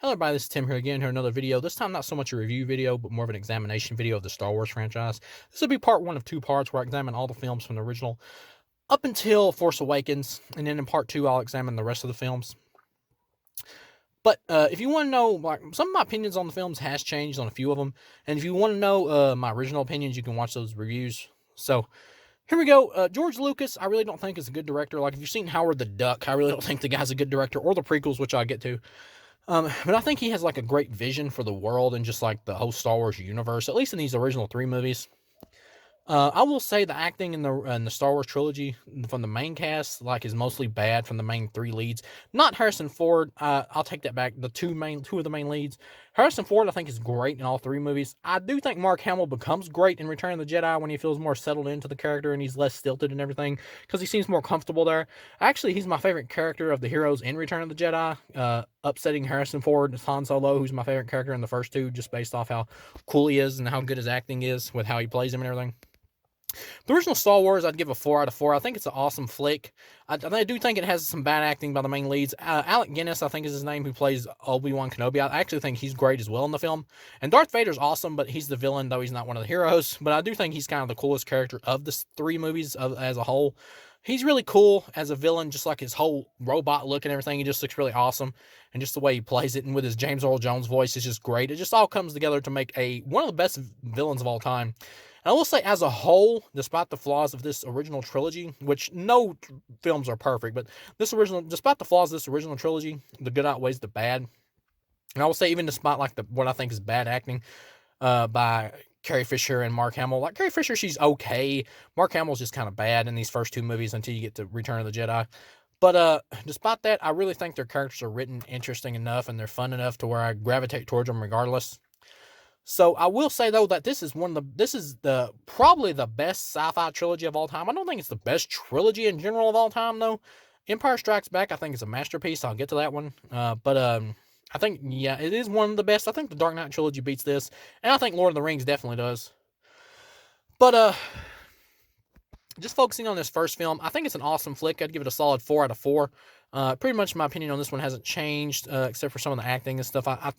Hello everybody, this is Tim here again, another video. This time not so much a review video, but more of an examination video of the Star Wars franchise. This will be part one of two parts where I examine all the films from the original up until Force Awakens, and then in part two I'll examine the rest of the films. But if you want to know, like, some of my opinions on the films has changed on a few of them, and if you want to know my original opinions, you can watch those reviews. So here we go. George Lucas, I really don't think is a good director. Like, if you've seen Howard the Duck, I really don't think the guy's a good director, or the prequels, which I'll get to. But I think he has like a great vision for the world and just like the whole Star Wars universe, at least in these original three movies. I will say the acting in the Star Wars trilogy from the main cast is mostly bad from the main three leads. Not Harrison Ford. I'll take that back. The two of the main leads. Harrison Ford I think is great in all three movies. I do think Mark Hamill becomes great in Return of the Jedi when he feels more settled into the character and he's less stilted and everything because he seems more comfortable there. Actually, he's my favorite character of the heroes in Return of the Jedi. Upsetting Harrison Ford is Han Solo, who's my favorite character in the first two, just based off how cool he is and how good his acting is with how he plays him and everything. The original Star Wars, I'd give a 4 out of 4. I think it's an awesome flick. I do think it has some bad acting by the main leads. Alec Guinness, I think is his name, who plays Obi-Wan Kenobi. I actually think he's great as well in the film. And Darth Vader's awesome, but he's the villain, though he's not one of the heroes. But I do think he's kind of the coolest character of the three movies as a whole. He's really cool as a villain, just like his whole robot look and everything. He just looks really awesome. And just the way he plays it, and with his James Earl Jones voice, is just great. It just all comes together to make one of the best villains of all time. I will say, as a whole, despite the flaws of this original trilogy, which no films are perfect, but despite the flaws of this original trilogy, the good outweighs the bad. And I will say, even despite what I think is bad acting by Carrie Fisher and Mark Hamill, like Carrie Fisher, she's okay. Mark Hamill's just kind of bad in these first two movies until you get to Return of the Jedi. But despite that, I really think their characters are written interesting enough and they're fun enough to where I gravitate towards them regardless. So I will say though that this is probably the best sci-fi trilogy of all time. I don't think it's the best trilogy in general of all time though. Empire Strikes Back I think is a masterpiece. I'll get to that one. But I think it is one of the best. I think the Dark Knight trilogy beats this, and I think Lord of the Rings definitely does. But just focusing on this first film, I think it's an awesome flick. I'd give it a solid 4 out of 4. Pretty much my opinion on this one hasn't changed except for some of the acting and stuff. I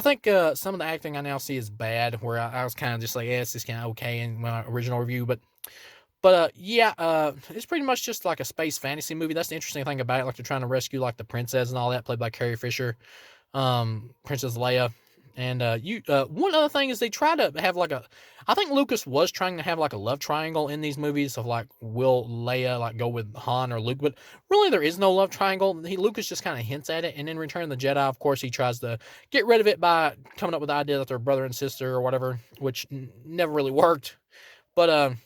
think some of the acting I now see is bad, where I was kind of just like, yeah, it's just kind of okay in my original review. But it's pretty much just like a space fantasy movie. That's the interesting thing about it. Like, they're trying to rescue like the princess and all that, played by Carrie Fisher, Princess Leia. And one other thing is they try to have I think Lucas was trying to have like a love triangle in these movies of like, will Leia like go with Han or Luke? But really, there is no love triangle. Lucas just kind of hints at it, and in Return of the Jedi, of course, he tries to get rid of it by coming up with the idea that they're brother and sister or whatever, which never really worked. But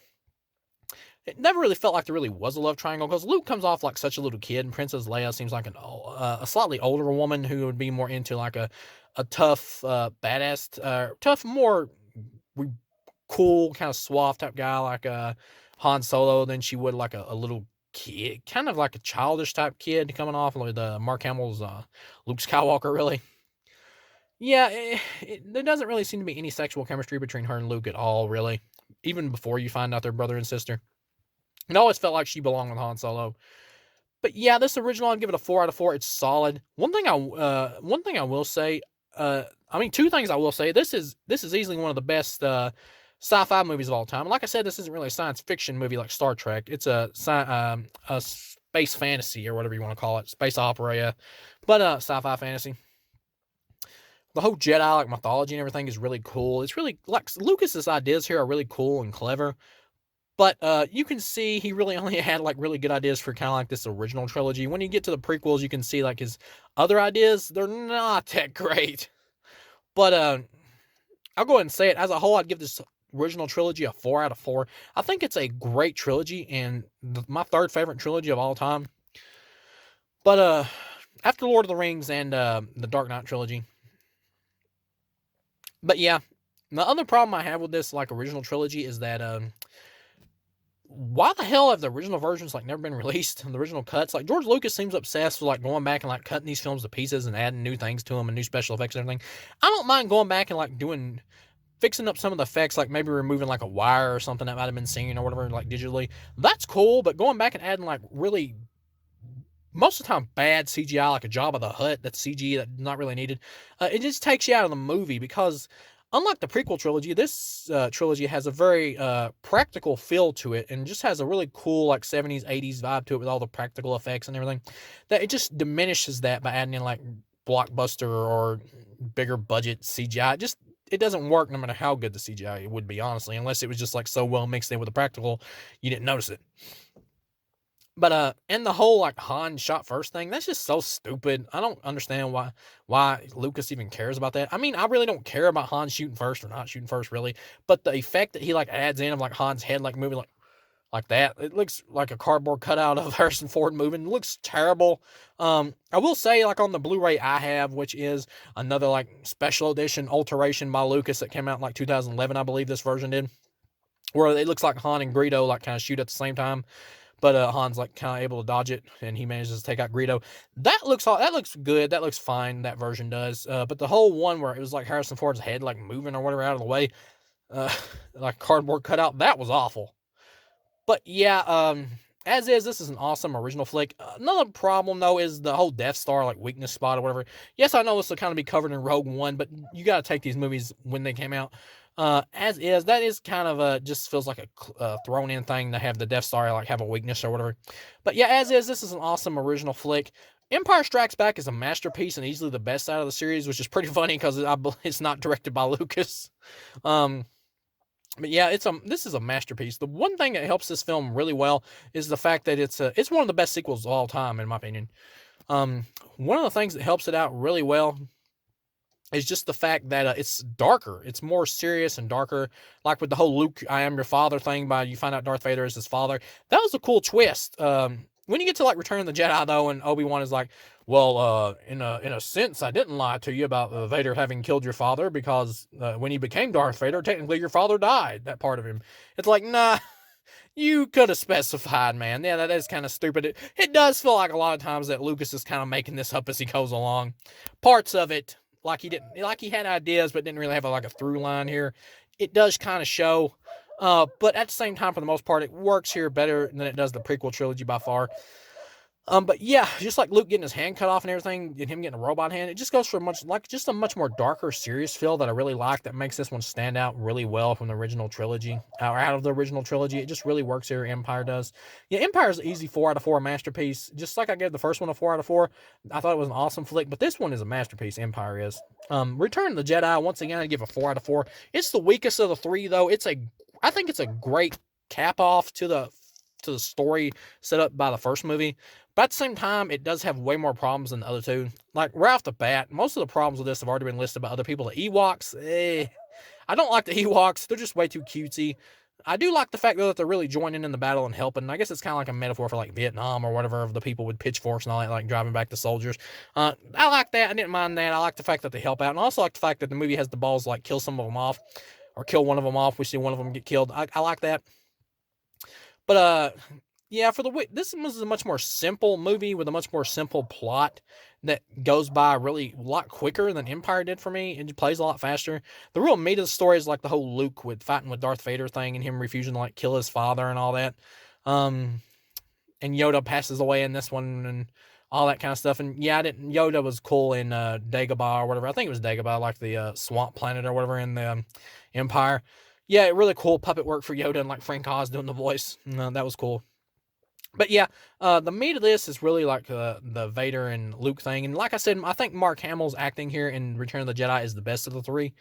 it never really felt like there really was a love triangle because Luke comes off like such a little kid, and Princess Leia seems like a slightly older woman who would be more into like a tough, badass, tough, more cool, kind of suave type guy like Han Solo than she would like a little kid, kind of like a childish type kid coming off with Mark Hamill's Luke Skywalker, really. Yeah, there doesn't really seem to be any sexual chemistry between her and Luke at all, really, even before you find out they're brother and sister. It always felt like she belonged with Han Solo. But yeah, this original, I'd give it a 4 out of 4. It's solid. One thing I will say, two things I will say. This is easily one of the best sci-fi movies of all time. And like I said, this isn't really a science fiction movie like Star Trek. It's a space fantasy or whatever you want to call it, space opera, yeah. But sci-fi fantasy. The whole Jedi like mythology and everything is really cool. It's really like Lucas's ideas here are really cool and clever. But you can see he really only had like really good ideas for kind of like this original trilogy. When you get to the prequels, you can see like his other ideas, they're not that great. But I'll go ahead and say it. As a whole, I'd give this original trilogy a 4 out of 4. I think it's a great trilogy and my third favorite trilogy of all time. But after Lord of the Rings and the Dark Knight trilogy. But yeah, the other problem I have with this like original trilogy is that why the hell have the original versions like never been released? The original cuts, like George Lucas seems obsessed with like going back and like cutting these films to pieces and adding new things to them and new special effects and everything. I don't mind going back and like fixing up some of the effects, like maybe removing like a wire or something that might have been seen or whatever, like digitally. That's cool, but going back and adding like really most of the time bad CGI, like a Jabba the Hutt, that's CG that's not really needed. It just takes you out of the movie because, unlike the prequel trilogy, this trilogy has a very practical feel to it, and just has a really cool like 70s, 80s vibe to it with all the practical effects and everything. That it just diminishes that by adding in like blockbuster or bigger budget CGI. It doesn't work no matter how good the CGI would be, honestly, unless it was just like so well mixed in with the practical, you didn't notice it. But and the whole like Han shot first thing, that's just so stupid. I don't understand why Lucas even cares about that. I mean, I really don't care about Han shooting first or not shooting first, really. But the effect that he like adds in of like Han's head like moving like that, it looks like a cardboard cutout of Harrison Ford moving. It looks terrible. I will say, like on the Blu-ray I have, which is another like special edition alteration by Lucas that came out in like 2011, I believe this version did, where it looks like Han and Greedo like kind of shoot at the same time. But Han's like kind of able to dodge it, and he manages to take out Greedo. That looks good. That looks fine. That version does. But the whole one where it was like Harrison Ford's head like moving or whatever out of the way, uh, like cardboard cutout, that was awful. But yeah, as is, this is an awesome original flick. Another problem though is the whole Death Star like weakness spot or whatever. Yes, I know this will kind of be covered in Rogue One, but you got to take these movies when they came out. As is, that is kind of just feels like a thrown in thing to have the Death Star like have a weakness or whatever. But yeah, as is, this is an awesome original flick. Empire Strikes Back is a masterpiece and easily the best out of the series, which is pretty funny because it's not directed by Lucas. But yeah, this is a masterpiece. The one thing that helps this film really well is the fact that it's one of the best sequels of all time, in my opinion. One of the things that helps it out really well is just the fact that it's darker. It's more serious and darker. Like with the whole Luke, I am your father thing, by you find out Darth Vader is his father. That was a cool twist. When you get to like Return of the Jedi though, and Obi-Wan is like, well, in a sense, I didn't lie to you about Vader having killed your father because when he became Darth Vader, technically your father died. That part of him. It's like, nah, you could have specified, man. Yeah, that is kind of stupid. It does feel like a lot of times that Lucas is kind of making this up as he goes along. Parts of it, like he had ideas, but didn't really have like a through line here. It does kind of show. But at the same time, for the most part, it works here better than it does the prequel trilogy by far. But yeah, just like Luke getting his hand cut off and everything, and him getting a robot hand, it just goes for a much more darker, serious feel that I really like. That makes this one stand out really well from the original trilogy, or out of the original trilogy. It just really works here. Empire does. Yeah, Empire's an easy 4 out of 4 masterpiece. Just like I gave the first one a 4 out of 4, I thought it was an awesome flick. But this one is a masterpiece. Empire is. Return of the Jedi, once again, I give a 4 out of 4. It's the weakest of the three, though. I think it's a great cap off to the story set up by the first movie. But at the same time, it does have way more problems than the other two. Like, right off the bat, most of the problems with this have already been listed by other people. The Ewoks, I don't like the Ewoks. They're just way too cutesy. I do like the fact, though, that they're really joining in the battle and helping. I guess it's kind of like a metaphor for, like, Vietnam or whatever, of the people with pitchforks and all that, like, driving back the soldiers. I like that. I didn't mind that. I like the fact that they help out. And I also like the fact that the movie has the balls to, like, kill some of them off. Or kill one of them off. We see one of them get killed. I like that. But, yeah, this was a much more simple movie with a much more simple plot that goes by really a lot quicker than Empire did for me. It plays a lot faster. The real meat of the story is like the whole Luke with fighting with Darth Vader thing and him refusing to like kill his father and all that. And Yoda passes away in this one and all that kind of stuff. And yeah, Yoda was cool in Dagobah or whatever. I think it was Dagobah, like the swamp planet or whatever in the Empire. Yeah, really cool puppet work for Yoda and like Frank Oz doing the voice. That was cool. But yeah, the meat of this is really like the Vader and Luke thing. And like I said, I think Mark Hamill's acting here in Return of the Jedi is the best of the three.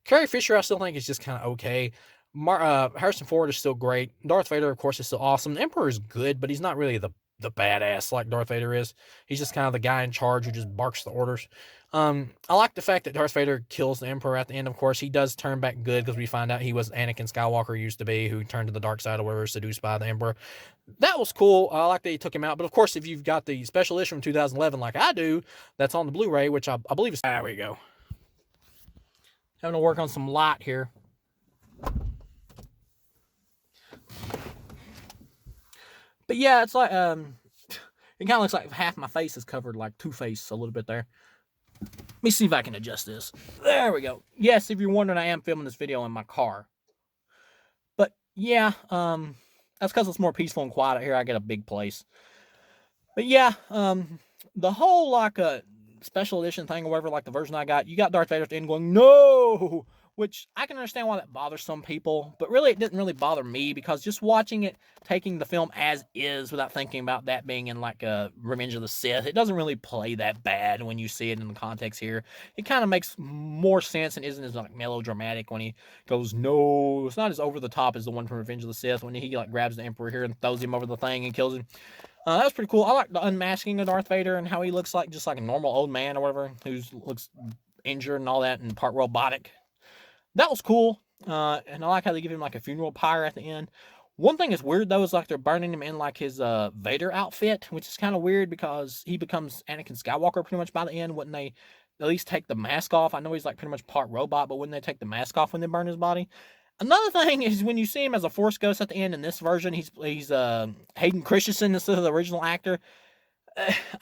Carrie Fisher, I still think, is just kind of okay. Harrison Ford is still great. Darth Vader, of course, is still awesome. The Emperor is good, but he's not really the badass like Darth Vader is. He's just kind of the guy in charge who just barks the orders. I like the fact that Darth Vader kills the Emperor at the end. Of course, he does turn back good because we find out he was Anakin Skywalker used to be, who turned to the dark side or whatever, seduced by the Emperor. That was cool. I like that he took him out. But of course, if you've got the special issue from 2011 like I do, that's on the Blu-ray, which I believe is... There we go. Having to work on some light here. But yeah, it's like, it kind of looks like half my face is covered, like Two-Face a little bit there. Let me see if I can adjust this. There we go. Yes, if you're wondering, I am filming this video in my car. But yeah, that's because it's more peaceful and quiet out here. I get a big place. But yeah, the whole like special edition thing or whatever, like the version I got, you got Darth Vader at the end going no, which I can understand why that bothers some people, but really it didn't really bother me because just watching it, taking the film as is without thinking about that being in like a Revenge of the Sith, it doesn't really play that bad when you see it in the context here. It kind of makes more sense and isn't as like melodramatic when he goes no. It's not as over the top as the one from Revenge of the Sith when he like grabs the Emperor here and throws him over the thing and kills him. That was pretty cool. I like the unmasking of Darth Vader and how he looks like just like a normal old man or whatever who looks injured and all that and part robotic. That was cool. And I like how they give him like a funeral pyre at the end. One thing that's weird though is like they're burning him in like his Vader outfit, which is kind of weird because he becomes Anakin Skywalker pretty much by the end. Wouldn't they at least take the mask off? I know he's like pretty much part robot, but wouldn't they take the mask off when they burn his body? Another thing is when you see him as a Force ghost at the end in this version, he's Hayden Christensen instead of the original actor.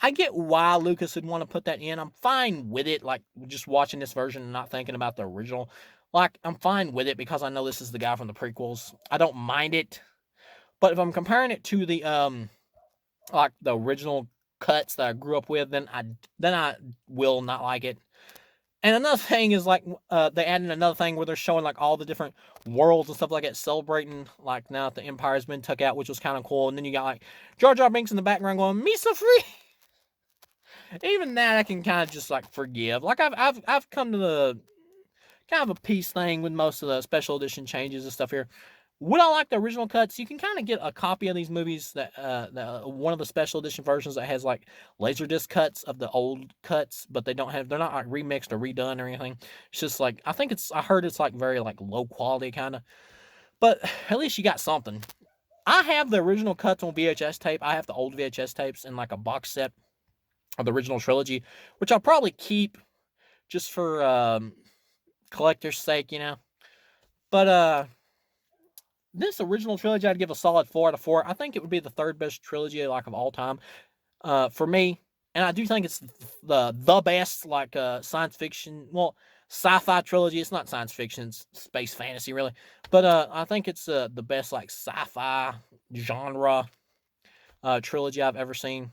I get why Lucas would want to put that in. I'm fine with it, like just watching this version and not thinking about the original. Like I'm fine with it because I know this is the guy from the prequels. I don't mind it, but if I'm comparing it to the like the original cuts that I grew up with, then I will not like it. And another thing is like they added another thing where they're showing like all the different worlds and stuff like that, celebrating like now that the Empire's been took out, which was kind of cool. And then you got like Jar Jar Binks in the background going Misa free. Even that I can kind of just like forgive. Like I've come to the kind of a peace thing with most of the special edition changes and stuff here. Would I like the original cuts? You can kind of get a copy of these movies that one of the special edition versions that has like laserdisc cuts of the old cuts, but they're not like remixed or redone or anything. It's just like I heard it's like very like low quality kind of, but at least you got something. I have the original cuts on VHS tape. I have the old VHS tapes in like a box set of the original trilogy, which I'll probably keep just for collector's sake, you know. But this original trilogy, I'd give a solid 4 out of 4. I think it would be the third best trilogy like of all time, for me. And I do think it's the best like science fiction, well, sci-fi trilogy. It's not science fiction; it's space fantasy, really. But I think it's the best like sci-fi genre trilogy I've ever seen.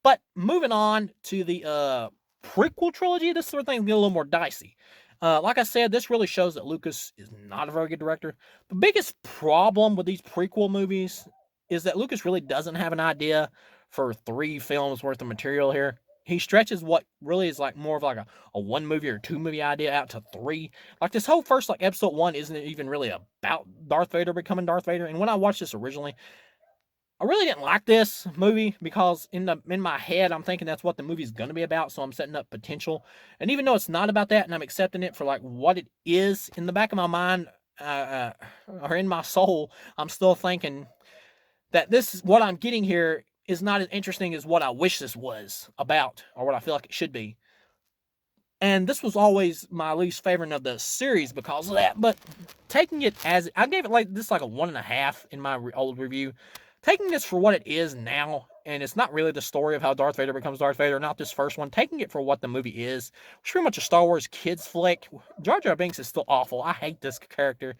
But moving on to the prequel trilogy, this sort of thing get a little more dicey. Like I said, this really shows that Lucas is not a very good director. The biggest problem with these prequel movies is that Lucas really doesn't have an idea for 3 films worth of material here. He stretches what really is like more of like a 1 movie or 2 movie idea out to 3. Like this whole first like episode 1 isn't even really about Darth Vader becoming Darth Vader. And when I watched this originally, I really didn't like this movie because in my head I'm thinking that's what the movie's gonna be about, so I'm setting up potential. And even though it's not about that, and I'm accepting it for like what it is, in the back of my mind or in my soul, I'm still thinking that this is what I'm getting here is not as interesting as what I wish this was about or what I feel like it should be. And this was always my least favorite of the series because of that. But taking it as I gave it like this like a 1.5 in my old review. Taking this for what it is now, and it's not really the story of how Darth Vader becomes Darth Vader, not this first one. Taking it for what the movie is, it's pretty much a Star Wars kids flick. Jar Jar Binks is still awful. I hate this character.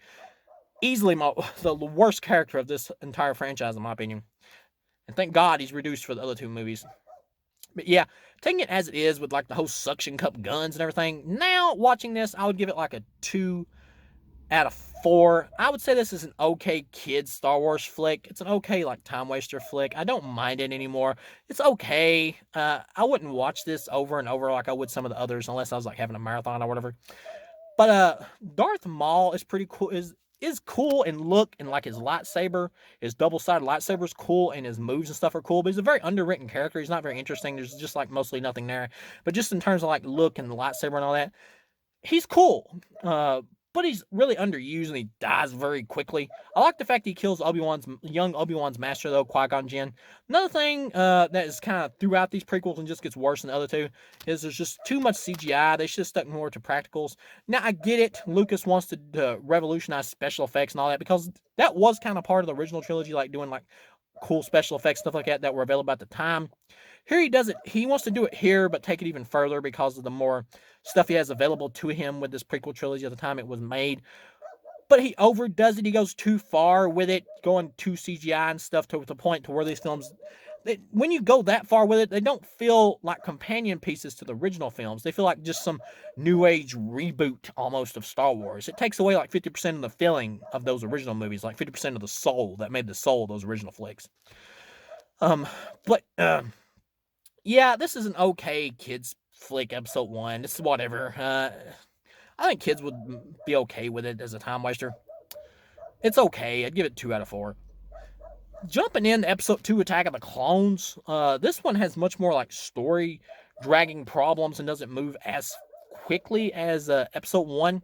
Easily the worst character of this entire franchise, in my opinion. And thank God he's reduced for the other 2 movies. But yeah, taking it as it is with like the whole suction cup guns and everything. Now watching this, I would give it like a 2 out of 4. I would say this is an okay kid Star Wars flick. It's an okay like time waster flick. I don't mind it anymore. It's okay. I wouldn't watch this over and over like I would some of the others unless I was like having a marathon or whatever. But Darth Maul is pretty cool. Is cool and look and like his lightsaber, his double-sided lightsaber is cool and his moves and stuff are cool, but he's a very underwritten character. He's not very interesting. There's just like mostly nothing there. But just in terms of like look and the lightsaber and all that, he's cool. But he's really underused and he dies very quickly. I like the fact he kills young Obi-Wan's master though, Qui-Gon Jinn. Another thing that is kind of throughout these prequels and just gets worse than the other 2 is there's just too much CGI. They should have stuck more to practicals. Now I get it. Lucas wants to revolutionize special effects and all that because that was kind of part of the original trilogy, like doing like cool special effects, stuff like that were available at the time. Here he does it. He wants to do it here, but take it even further because of the more stuff he has available to him with this prequel trilogy at the time it was made. But he overdoes it. He goes too far with it, going too CGI and stuff to the point to where these films, when you go that far with it, they don't feel like companion pieces to the original films. They feel like just some new age reboot almost of Star Wars. It takes away like 50% of the feeling of those original movies, like 50% of the soul that made the soul of those original flicks. Um, but yeah, this is an okay kids flick, episode 1. This is whatever. I think kids would be okay with it as a time waster. It's okay. I'd give it 2 out of 4. Jumping into episode 2, Attack of the Clones. This one has much more like story dragging problems and doesn't move as quickly as episode 1.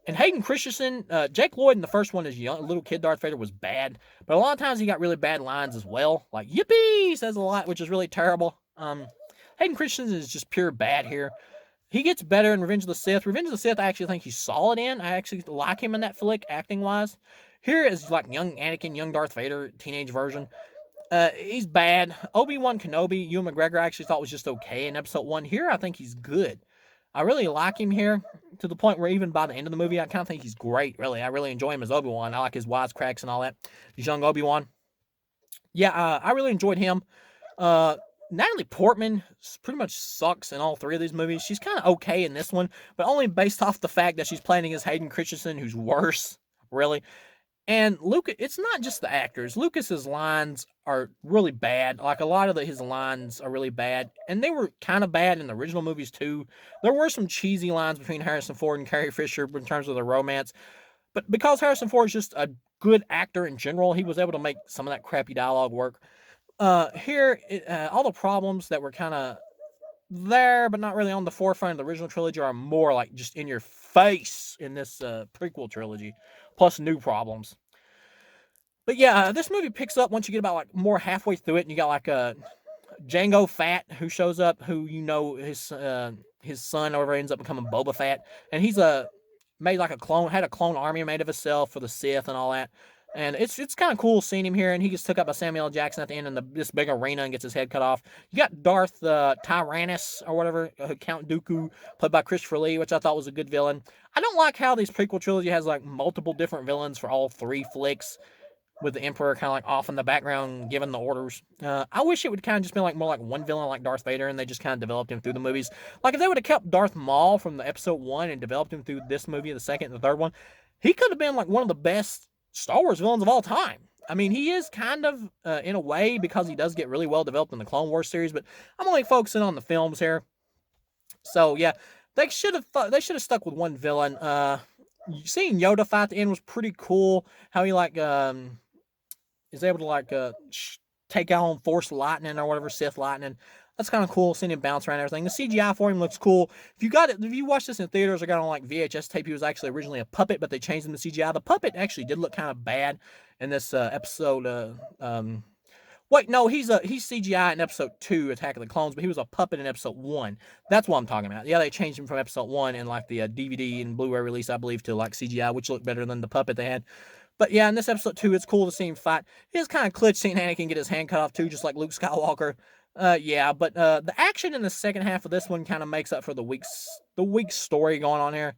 And Hayden Christensen, Jake Lloyd in the first one as young little kid Darth Vader was bad, but a lot of times he got really bad lines as well. Like "Yippee" says a lot, which is really terrible. Hayden Christensen is just pure bad here. He gets better in Revenge of the Sith. Revenge of the Sith, I actually think he's solid in. I actually like him in that flick, acting wise. Here is like young Anakin, young Darth Vader, teenage version. He's bad. Obi-Wan Kenobi, Ewan McGregor, I actually thought was just okay in episode 1. Here, I think he's good. I really like him here to the point where even by the end of the movie, I kind of think he's great, really. I really enjoy him as Obi-Wan. I like his wisecracks and all that. He's young Obi-Wan. Yeah, I really enjoyed him. Natalie Portman pretty much sucks in all 3 of these movies. She's kind of okay in this one, but only based off the fact that she's playing against Hayden Christensen, who's worse, really. And Lucas, it's not just the actors. Lucas's lines are really bad. Like a lot of his lines are really bad, and they were kind of bad in the original movies too. There were some cheesy lines between Harrison Ford and Carrie Fisher in terms of the romance, but because Harrison Ford is just a good actor in general, he was able to make some of that crappy dialogue work. Here, all the problems that were kind of there, but not really on the forefront of the original trilogy, are more like just in your face in this prequel trilogy, plus new problems. But yeah, this movie picks up once you get about like more halfway through it, and you got like Jango Fett who shows up, who his son or whatever ends up becoming Boba Fett, and he's made like a clone, had a clone army made of himself for the Sith and all that. And it's kind of cool seeing him here, and he gets took up by Samuel L. Jackson at the end in this big arena and gets his head cut off. You got Darth Tyrannus or whatever, Count Dooku, played by Christopher Lee, which I thought was a good villain. I don't like how this prequel trilogy has like multiple different villains for all 3 flicks, with the Emperor kind of like off in the background giving the orders. I wish it would kind of just be like more like one villain like Darth Vader, and they just kind of developed him through the movies. Like if they would have kept Darth Maul from the episode 1 and developed him through this movie, the second and the third one, he could have been like one of the best Star Wars villains of all time. I mean, he is kind of in a way, because he does get really well developed in the Clone Wars series, but I'm only focusing on the films here. So yeah, they should have stuck with one villain. Seeing Yoda fight at the end was pretty cool. How he like is able to like take out on Force Lightning or whatever, Sith Lightning. That's kind of cool, seeing him bounce around and everything. The CGI for him looks cool. If you watch this in theaters or got on like VHS tape, he was actually originally a puppet, but they changed him to CGI. The puppet actually did look kind of bad in this episode. Wait, no, he's CGI in episode 2, Attack of the Clones, but he was a puppet in episode 1. That's what I'm talking about. Yeah, they changed him from episode 1 in like the DVD and Blu-ray release, I believe, to like CGI, which looked better than the puppet they had. But yeah, in this episode 2, it's cool to see him fight. It's kind of glitch seeing Anakin get his hand cut off too, just like Luke Skywalker. Yeah, but the action in the second half of this one kind of makes up for the weak story going on here.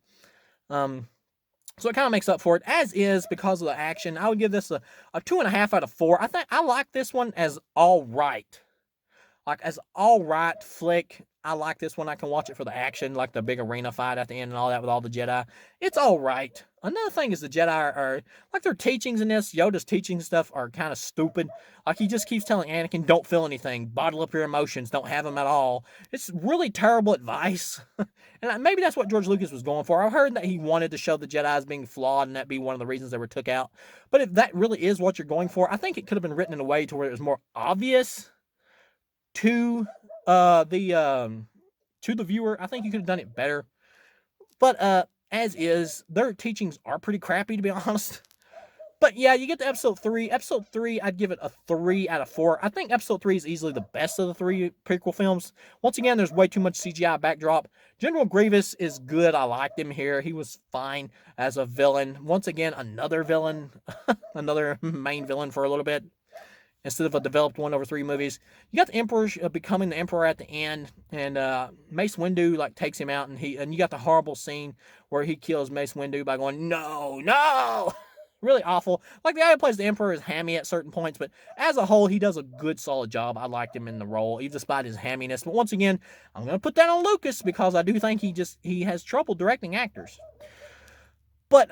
So it kind of makes up for it, as is, because of the action. I would give this a 2.5 out of 4. I think I like this one as all right. Like, as all right flick, I like this one. I can watch it for the action, like the big arena fight at the end and all that with all the Jedi. It's all right. Another thing is the Jedi are like their teachings in this, Yoda's teaching stuff are kind of stupid. Like he just keeps telling Anakin, don't feel anything, bottle up your emotions, don't have them at all. It's really terrible advice. And maybe that's what George Lucas was going for. I heard that he wanted to show the Jedi as being flawed, and that be one of the reasons they were took out. But if that really is what you're going for, I think it could have been written in a way to where it was more obvious to the viewer. I think you could have done it better. But as is, their teachings are pretty crappy, to be honest. But yeah, you get to episode 3. Episode 3, I'd give it a 3 out of 4. I think episode 3 is easily the best of the 3 prequel films. Once again, there's way too much CGI backdrop. General Grievous is good. I liked him here. He was fine as a villain. Once again, another villain. Another main villain for a little bit, instead of a developed one over 3 movies. You got the Emperor becoming the Emperor at the end, and Mace Windu like takes him out, and you got the horrible scene where he kills Mace Windu by going, no, no! really awful. Like, the guy who plays the Emperor is hammy at certain points, but as a whole, he does a good, solid job. I liked him in the role, even despite his hamminess. But once again, I'm going to put that on Lucas because I do think he has trouble directing actors. But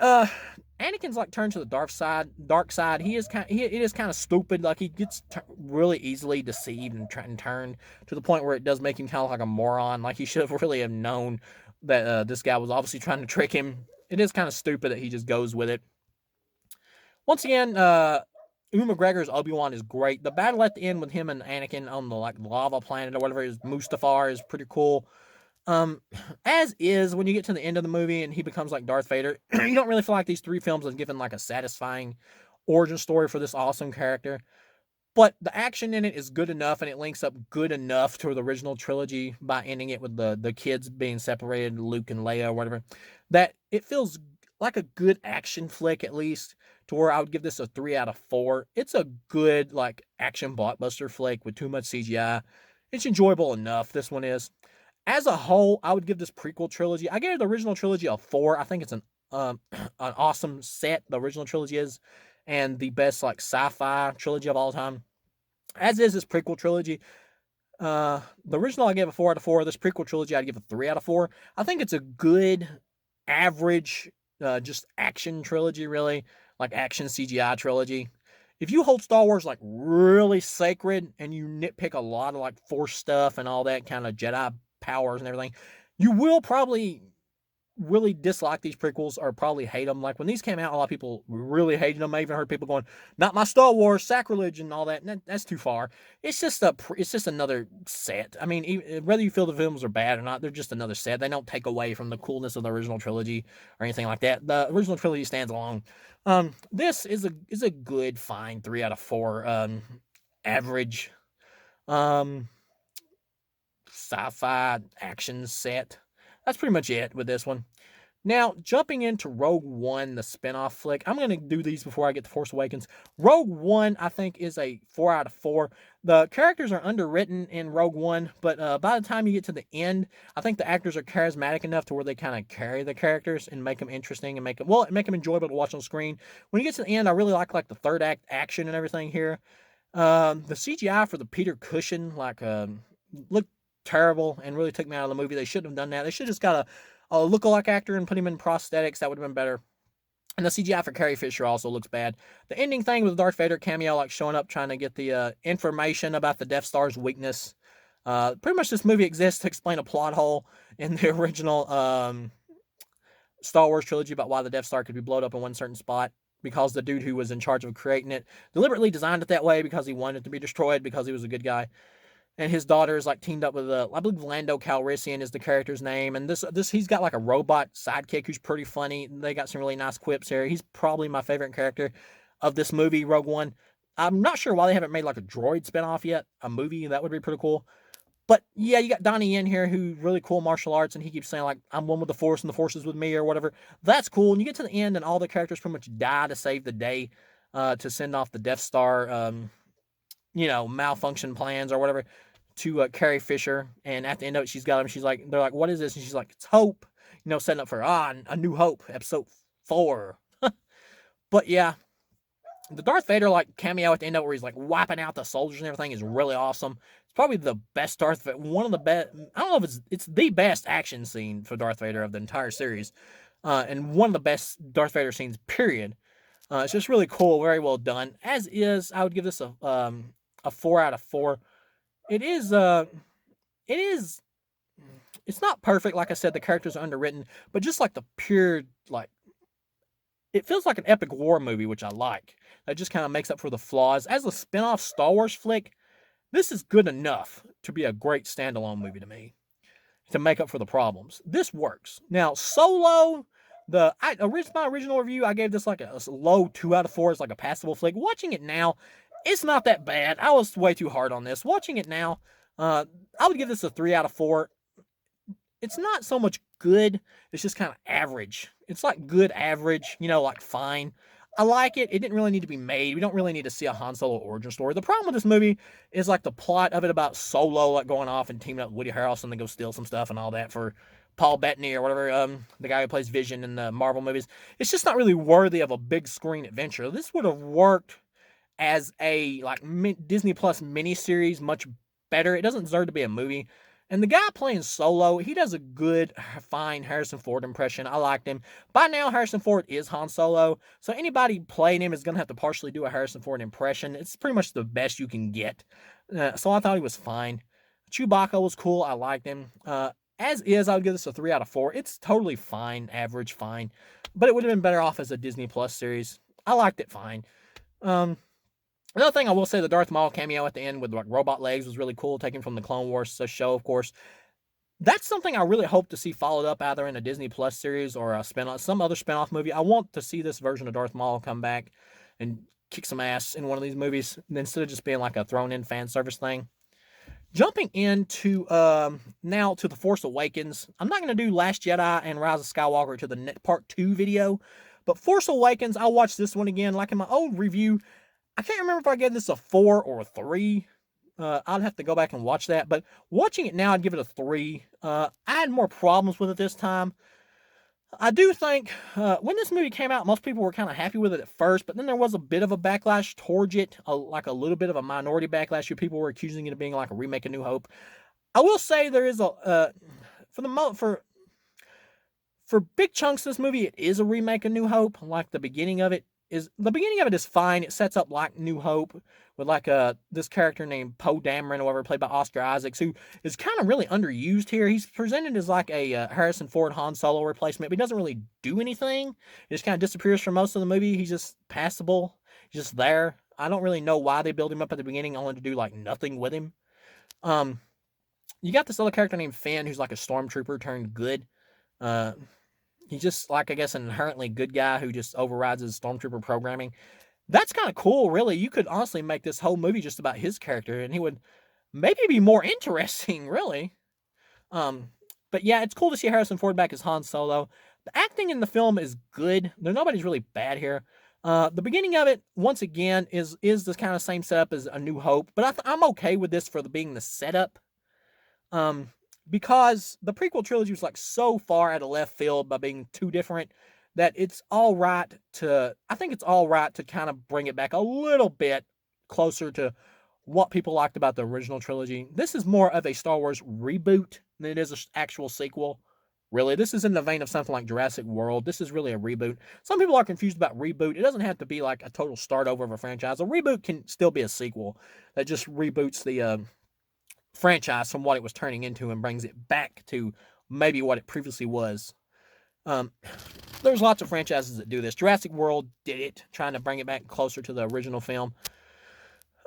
Anakin's like turned to the dark side. He is it is kind of stupid. Like, he gets really easily deceived and turned to the point where it does make him kind of like a moron. Like, he should have really have known that this guy was obviously trying to trick him. It is kind of stupid that he just goes with it. Once again, Ewan McGregor's Obi-Wan is great. The battle at the end with him and Anakin on the like lava planet or whatever is Mustafar is pretty cool. As is, when you get to the end of the movie and he becomes like Darth Vader, you don't really feel like these 3 films have given like a satisfying origin story for this awesome character. But the action in it is good enough, and it links up good enough to the original trilogy by ending it with the kids being separated, Luke and Leia or whatever, that it feels like a good action flick, at least, to where I would give this a 3 out of 4. It's a good like action blockbuster flick with too much CGI. It's enjoyable enough, this one is. As a whole, I would give this prequel trilogy, I gave the original trilogy a 4. I think it's an awesome set, the original trilogy is, and the best like sci-fi trilogy of all time. As is this prequel trilogy. The original I gave a 4 out of 4. This prequel trilogy I'd give a 3 out of 4. I think it's a good, average, just action trilogy, really, like action CGI trilogy. If you hold Star Wars like really sacred and you nitpick a lot of like Force stuff and all that kind of Jedi powers and everything, you will probably really dislike these prequels or probably hate them. Like, when these came out, a lot of people really hated them. I even heard people going, "Not my Star Wars, sacrilege," and all that. And that's too far. It's just another set. I mean, whether you feel the films are bad or not, they're just another set. They don't take away from the coolness of the original trilogy or anything like that. The original trilogy stands alone. This is a good, fine 3 out of 4. Average, sci-fi action set. That's pretty much it with this one. Now, jumping into Rogue One, the spinoff flick, I'm going to do these before I get to Force Awakens. Rogue One, I think, is a 4 out of 4. The characters are underwritten in Rogue One, but by the time you get to the end, I think the actors are charismatic enough to where they kind of carry the characters and make them interesting and make them enjoyable to watch on screen. When you get to the end, I really like the third act action and everything here. The CGI for the Peter Cushing, looked terrible and really took me out of the movie. They shouldn't have done that. They should have just got a look-alike actor and put him in prosthetics. That would have been better. And the CGI for Carrie Fisher also looks bad. The ending thing with Darth Vader cameo, like showing up trying to get the information about the Death Star's weakness. Pretty much this movie exists to explain a plot hole in the original Star Wars trilogy about why the Death Star could be blown up in one certain spot, because the dude who was in charge of creating it deliberately designed it that way because he wanted it to be destroyed because he was a good guy. And his daughter is like teamed up with I believe Lando Calrissian is the character's name. And this he's got like a robot sidekick who's pretty funny. They got some really nice quips here. He's probably my favorite character of this movie, Rogue One. I'm not sure why they haven't made like a droid spinoff yet, a movie. That would be pretty cool. But yeah, you got Donnie Yen here, who's really cool martial arts, and he keeps saying like, "I'm one with the Force and the Force is with me," or whatever. That's cool. And you get to the end, and all the characters pretty much die to save the day, to send off the Death Star, malfunction plans or whatever, to Carrie Fisher. And at the end of it, she's got him. They're like, "What is this?" And she's like, "It's hope." Setting up for A New Hope, episode 4. But yeah, the Darth Vader cameo at the end of it, where he's wiping out the soldiers and everything, is really awesome. It's probably the best Darth Vader, one of the best. I don't know if it's the best action scene for Darth Vader of the entire series, and one of the best Darth Vader scenes. Period. It's just really cool, very well done. As is, I would give this a 4 out of 4. It is it's not perfect, like I said. The characters are underwritten, but just the pure it feels like an epic war movie, which I like. That just kind of makes up for the flaws. As a spin-off Star Wars flick, this is good enough to be a great standalone movie to me, to make up for the problems. This works. Now, Solo, my original review, I gave this a low 2 out of 4. It's like a passable flick. Watching it now, it's not that bad. I was way too hard on this. Watching it now, I would give this a 3 out of 4. It's not so much good. It's just kind of average. It's good average, fine. I like it. It didn't really need to be made. We don't really need to see a Han Solo origin story. The problem with this movie is like the plot of it about Solo like going off and teaming up with Woody Harrelson to go steal some stuff and all that for Paul Bettany or whatever, the guy who plays Vision in the Marvel movies. It's just not really worthy of a big screen adventure. This would have worked as a like Disney Plus miniseries much better. It doesn't deserve to be a movie. And the guy playing Solo, he does a good, fine Harrison Ford impression. I liked him. By now, Harrison Ford is Han Solo, so anybody playing him is going to have to partially do a Harrison Ford impression. It's pretty much the best you can get. So I thought he was fine. Chewbacca was cool. I liked him. As is, I would give this a 3 out of 4. It's totally fine, average, fine. But it would have been better off as a Disney Plus series. I liked it fine. Another thing I will say, the Darth Maul cameo at the end with like robot legs was really cool, taken from the Clone Wars show, of course. That's something I really hope to see followed up either in a Disney Plus series or a spinoff, some other spinoff movie. I want to see this version of Darth Maul come back and kick some ass in one of these movies instead of just being like a thrown in fan service thing. Jumping into now to The Force Awakens. I'm not going to do Last Jedi and Rise of Skywalker to the part 2 video, but Force Awakens, I'll watch this one again. Like in my old review, I can't remember if I gave this a 4 or a 3. I'd have to go back and watch that. But watching it now, I'd give it a 3. I had more problems with it this time. I do think when this movie came out, most people were kind of happy with it at first, but then there was a bit of a backlash towards it, like a little bit of a minority backlash. People were accusing it of being like a remake of New Hope. I will say there is a for big chunks of this movie, it is a remake of New Hope. Like the beginning of it is fine. It sets up like New Hope with like this character named Poe Dameron or whatever, played by Oscar Isaacs, who is kind of really underused here. He's presented as like a Harrison Ford Han Solo replacement, but he doesn't really do anything. He just kind of disappears for most of the movie. He's just passable. He's just there. I don't really know why they build him up at the beginning only to do like nothing with him. You got this other character named Finn who's like a stormtrooper turned good. He's just like, I guess, an inherently good guy who just overrides his stormtrooper programming. That's kind of cool, really. You could honestly make this whole movie just about his character, and he would maybe be more interesting, really. But yeah, it's cool to see Harrison Ford back as Han Solo. The acting in the film is good. Nobody's really bad here. The beginning of it, once again, is this kind of same setup as A New Hope, but I'm okay with this for being the setup. Because the prequel trilogy was like so far out of left field by being too different that I think it's all right to kind of bring it back a little bit closer to what people liked about the original trilogy. This is more of a Star Wars reboot than it is an actual sequel. Really, this is in the vein of something like Jurassic World. This is really a reboot. Some people are confused about reboot. It doesn't have to be like a total start over of a franchise. A reboot can still be a sequel that just reboots the franchise from what it was turning into and brings it back to maybe what it previously was. There's lots of franchises that do this. Jurassic World did it, trying to bring it back closer to the original film.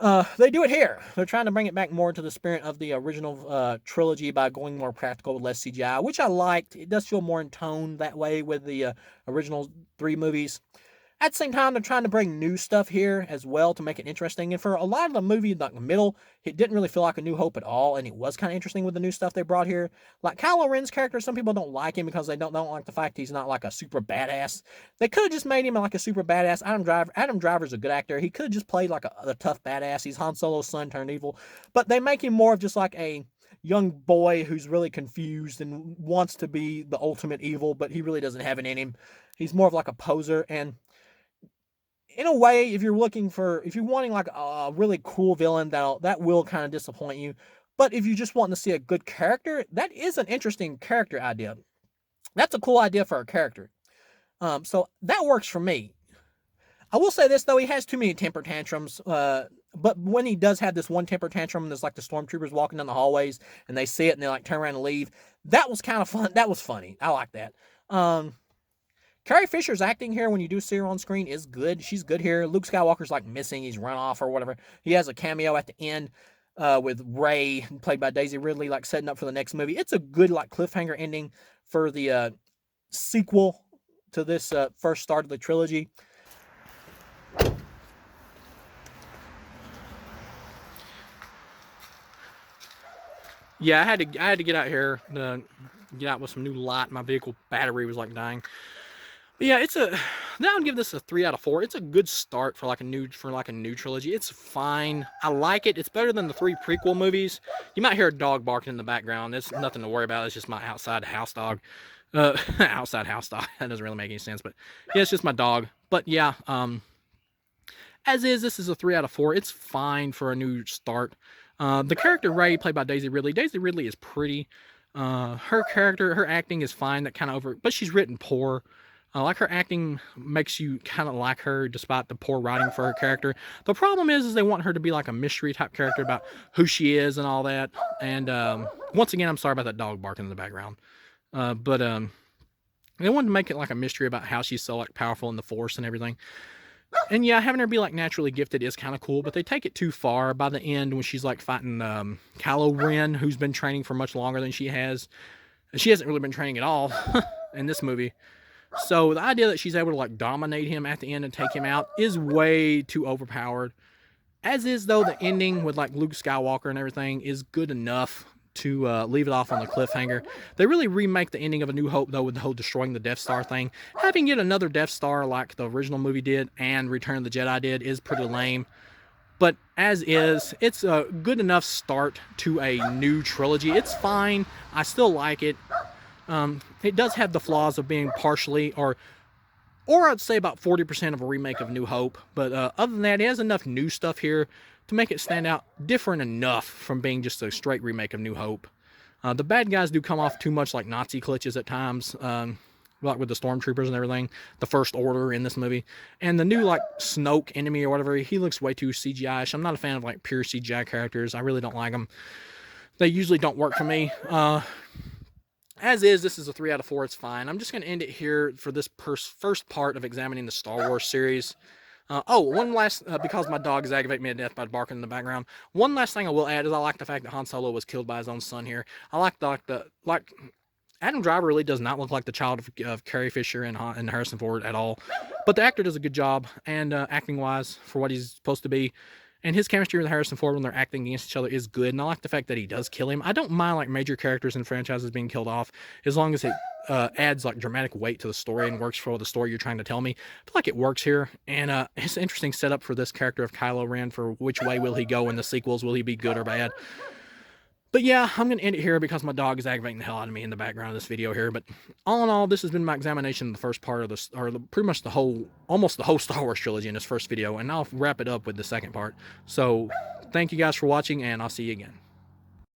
They do it here. They're trying to bring it back more to the spirit of the original trilogy by going more practical with less CGI, which I liked. It does feel more in tone that way with the original 3 movies. At the same time, they're trying to bring new stuff here as well to make it interesting. And for a lot of the movie, like the middle, it didn't really feel like A New Hope at all, and it was kind of interesting with the new stuff they brought here. Like Kylo Ren's character, some people don't like him because they don't like the fact he's not like a super badass. They could have just made him like a super badass. Adam Driver's a good actor. He could have just played like a tough badass. He's Han Solo's son turned evil. But they make him more of just like a young boy who's really confused and wants to be the ultimate evil, but he really doesn't have it in him. He's more of like a poser, and in a way, if you're wanting like a really cool villain, that will kind of disappoint you. But if you just want to see a good character, that is an interesting character idea. That's a cool idea for a character. So that works for me. I will say this though, he has too many temper tantrums. But when he does have this one temper tantrum, there's like the stormtroopers walking down the hallways and they see it and they like turn around and leave. That was kind of fun. That was funny. I like that. Carrie Fisher's acting here when you do see her on screen is good. She's good here. Luke Skywalker's like missing. He's run off or whatever. He has a cameo at the end with Rey, played by Daisy Ridley, like setting up for the next movie. It's a good like cliffhanger ending for the sequel to this first start of the trilogy. Yeah, I had to get out here to get out with some new light. My vehicle battery was like dying. But yeah, it's a now I'd give this a 3 out of 4. It's a good start for like a new trilogy. It's fine. I like it. It's better than the 3 prequel movies. You might hear a dog barking in the background. It's nothing to worry about. It's just my outside house dog. Outside house dog. That doesn't really make any sense, but yeah, it's just my dog. But yeah, as is, this is a 3 out of 4. It's fine for a new start. The character Rey, played by Daisy Ridley. Daisy Ridley is pretty. Her character, her acting is fine. That kind of but she's written poor. Like her acting makes you kind of like her despite the poor writing for her character. The problem is they want her to be like a mystery type character about who she is and all that. And once again, I'm sorry about that dog barking in the background. But they wanted to make it like a mystery about how she's so like powerful in the Force and everything. And yeah, having her be like naturally gifted is kind of cool, but they take it too far by the end when she's like fighting Kylo Ren, who's been training for much longer than she has. She hasn't really been training at all in this movie. So the idea that she's able to like dominate him at the end and take him out is way too overpowered. As is though, the ending with like Luke Skywalker and everything is good enough to leave it off on the cliffhanger. They really remake the ending of A New Hope though with the whole destroying the Death Star thing. Having yet another Death Star like the original movie did and Return of the Jedi did is pretty lame. But as is, it's a good enough start to a new trilogy. It's fine. I still like it. It does have the flaws of being partially, or I'd say about 40% of a remake of New Hope. But other than that, it has enough new stuff here to make it stand out different enough from being just a straight remake of New Hope. The bad guys do come off too much like Nazi glitches at times, like with the stormtroopers and everything, the First Order in this movie. And the new like Snoke enemy or whatever, he looks way too CGI-ish. I'm not a fan of like pure CGI characters. I really don't like them. They usually don't work for me. As is, this is a 3 out of 4. It's fine. I'm just going to end it here for this first part of examining the Star Wars series. One last, because my dog is aggravating me to death by barking in the background. One last thing I will add is I like the fact that Han Solo was killed by his own son here. I like Adam Driver really does not look like the child of Carrie Fisher and Harrison Ford at all. But the actor does a good job, and acting-wise, for what he's supposed to be. And his chemistry with Harrison Ford when they're acting against each other is good. And I like the fact that he does kill him. I don't mind like major characters in franchises being killed off as long as it adds like dramatic weight to the story and works for the story you're trying to tell me. I feel like it works here. And it's an interesting setup for this character of Kylo Ren for which way will he go in the sequels. Will he be good or bad? But yeah, I'm going to end it here because my dog is aggravating the hell out of me in the background of this video here. But all in all, this has been my examination of the first part of this, or pretty much almost the whole Star Wars trilogy in this first video. And I'll wrap it up with the second part. So thank you guys for watching, and I'll see you again.